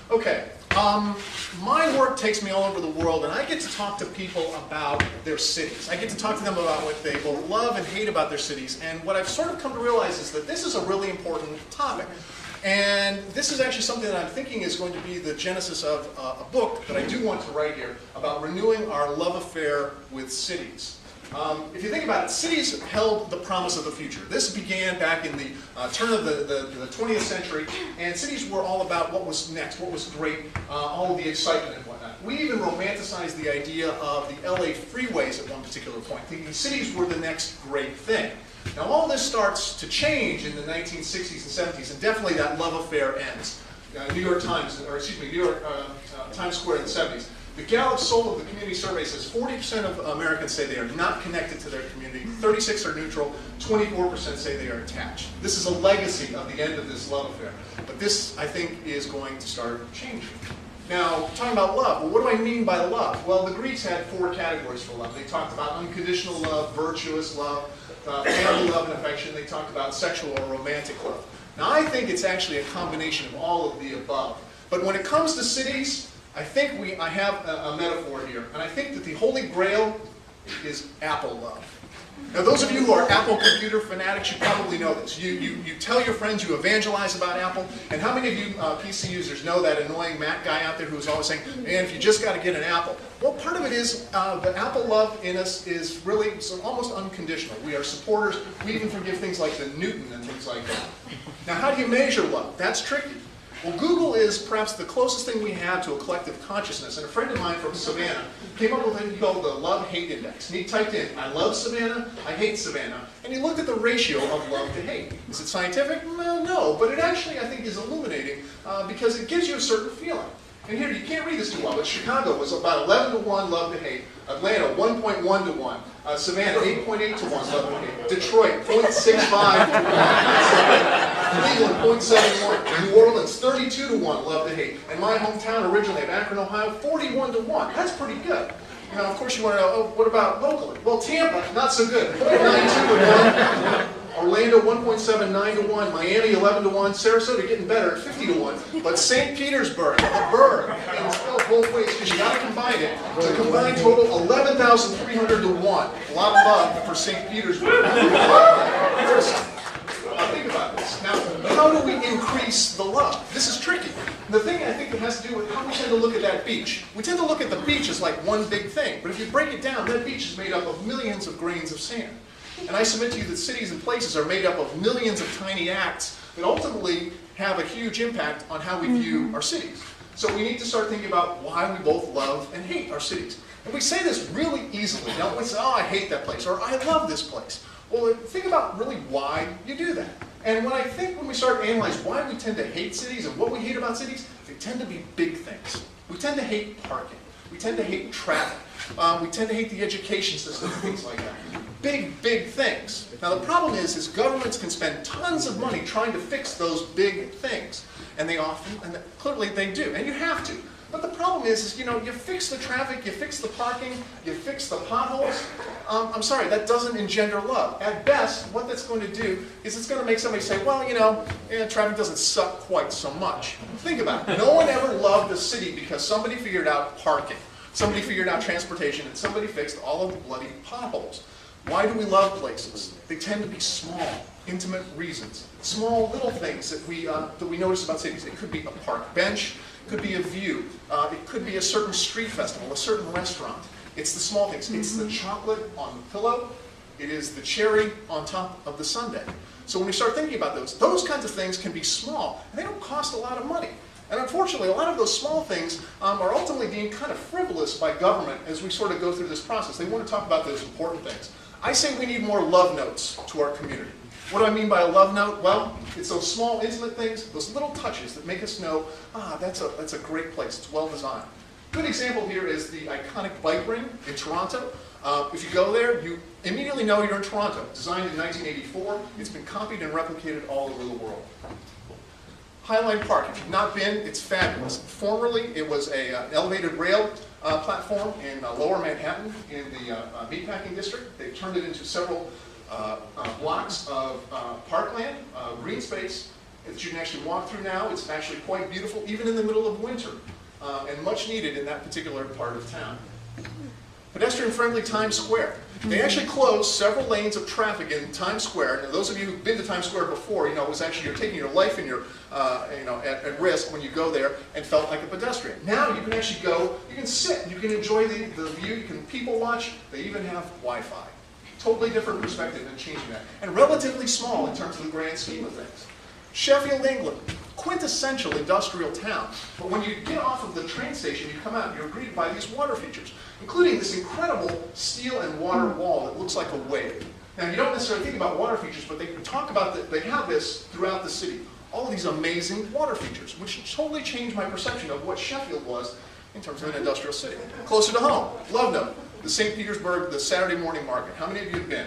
Okay, my work takes me all over the world, and I get to talk to people about their cities. I get to talk to them about what they both love and hate about their cities, and what I've sort of come to realize is that this is a really important topic. And this is actually something that I'm thinking is going to be the genesis of a book that I do want to write here about renewing our love affair with cities. If you think about it, cities held the promise of the future. This began back in the turn of the 20th century, and cities were all about what was next, what was great, all of the excitement and whatnot. We even romanticized the idea of the LA freeways at one particular point, thinking cities were the next great thing. Now all this starts to change in the 1960s and 70s, and definitely that love affair ends. New York Times Square in the 70s. The Gallup Soul of the Community Survey says 40% of Americans say they are not connected to their community, 36% are neutral, 24% say they are attached. This is a legacy of the end of this love affair. But this, I think, is going to start changing. Now, talking about love, well, what do I mean by love? Well, the Greeks had 4 categories for love. They talked about unconditional love, virtuous love, family love and affection. They talked about sexual or romantic love. Now, I think it's actually a combination of all of the above. But when it comes to cities, I think I have a metaphor here, and I think that the holy grail is Apple love. Now those of you who are Apple computer fanatics, you probably know this. You tell your friends, you evangelize about Apple, and how many of you PC users know that annoying Mac guy out there who's always saying, man, if you just got to get an Apple. Well, part of it is the Apple love in us is really almost unconditional. We are supporters. We even forgive things like the Newton and things like that. Now how do you measure love? That's tricky. Well, Google is perhaps the closest thing we have to a collective consciousness, and a friend of mine from Savannah came up with what he called the love-hate index. And he typed in, I love Savannah, I hate Savannah, and he looked at the ratio of love to hate. Is it scientific? Well, no, but it actually, I think, is illuminating because it gives you a certain feeling. And here, you can't read this too well, but Chicago was about 11 to 1 love to hate, Atlanta 1.1 to 1, Savannah 8.8 to 1 love to hate, Detroit 0.65 to 1, Cleveland 0.71, New Orleans 32 to 1 love to hate, and my hometown originally of Akron, Ohio 41 to 1. That's pretty good. Now, of course, you want to know, oh, what about locally? Well, Tampa, not so good, 0.92 to 1. Orlando 1.79 to 1, Miami 11 to 1, Sarasota getting better at 50 to 1, but St. Petersburg, the Burg, and it's spelled both ways because you got to combine it. The combined total 11,300 to 1. A lot of love for St. Petersburg. Think about this. Now, how do we increase the love? This is tricky. The thing I think that has to do with how we tend to look at that beach. We tend to look at the beach as like one big thing, but if you break it down, that beach is made up of millions of grains of sand. And I submit to you that cities and places are made up of millions of tiny acts that ultimately have a huge impact on how we view our cities. So we need to start thinking about why we both love and hate our cities. And we say this really easily, don't we? Say, oh, I hate that place, or I love this place. Well, think about really why you do that. And when we start to analyze why we tend to hate cities and what we hate about cities, they tend to be big things. We tend to hate parking. We tend to hate traffic. We tend to hate the education system and things like that. Big, big things. Now the problem is governments can spend tons of money trying to fix those big things. And they often, and clearly they do, and you have to. But the problem is you fix the traffic, you fix the parking, you fix the potholes. I'm sorry, that doesn't engender love. At best, what that's going to do is it's going to make somebody say, well, traffic doesn't suck quite so much. Think about it. No one ever loved a city because somebody figured out parking, somebody figured out transportation, and somebody fixed all of the bloody potholes. Why do we love places? They tend to be small, intimate reasons. Small little things that we notice about cities. It could be a park bench, it could be a view, it could be a certain street festival, a certain restaurant. It's the small things. It's the chocolate on the pillow. It is the cherry on top of the sundae. So when we start thinking about those kinds of things can be small, and they don't cost a lot of money. And unfortunately, a lot of those small things are ultimately being kind of frivolous by government as we sort of go through this process. They want to talk about those important things. I say we need more love notes to our community. What do I mean by a love note? Well, it's those small, intimate things, those little touches that make us know, that's a great place, it's well designed. Good example here is the iconic bike ring in Toronto. If you go there, you immediately know you're in Toronto. Designed in 1984, it's been copied and replicated all over the world. Highline Park, if you've not been, it's fabulous. Formerly, it was an elevated rail platform in lower Manhattan in the meatpacking district. They've turned it into several blocks of parkland, green space, that you can actually walk through now. It's actually quite beautiful, even in the middle of winter, and much needed in that particular part of town. Pedestrian-friendly Times Square. They actually closed several lanes of traffic in Times Square. And those of you who've been to Times Square before, it was actually you're taking your life in your, at risk when you go there and felt like a pedestrian. Now you can actually go, you can sit, you can enjoy the view, you can people watch. They even have Wi-Fi. Totally different perspective in changing that. And relatively small in terms of the grand scheme of things. Sheffield, England, quintessential industrial town. But when you get off of the train station, you come out and you're greeted by these water features, including this incredible steel and water wall that looks like a wave. Now, you don't necessarily think about water features, but they talk about that. They have this throughout the city. All of these amazing water features, which totally changed my perception of what Sheffield was in terms of an industrial city. Closer to home, Love Note, the St. Petersburg, the Saturday morning market. How many of you have been?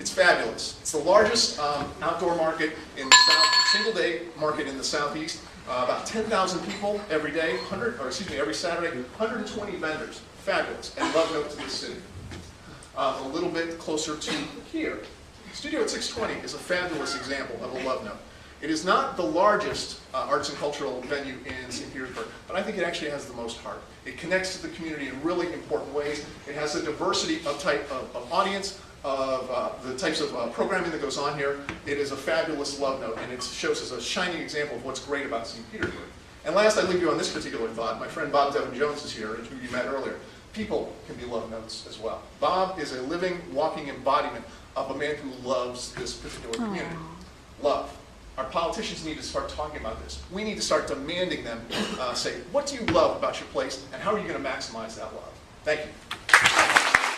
It's fabulous. It's the largest outdoor market in the south, single-day market in the southeast. About 10,000 people every day, every Saturday, 120 vendors. Fabulous, and Love Note to the city. A little bit closer to here. Studio at 620 is a fabulous example of a Love Note. It is not the largest arts and cultural venue in St. Petersburg, but I think it actually has the most heart. It connects to the community in really important ways. It has a diversity of type of audience, of the types of programming that goes on here. It is a fabulous Love Note, and it shows us a shining example of what's great about St. Petersburg. And last, I leave you on this particular thought. My friend Bob Devin Jones is here, who you met earlier. People can be Love Notes as well. Bob is a living, walking embodiment of a man who loves this particular community. Love. Our politicians need to start talking about this. We need to start demanding them say, what do you love about your place, and how are you going to maximize that love? Thank you.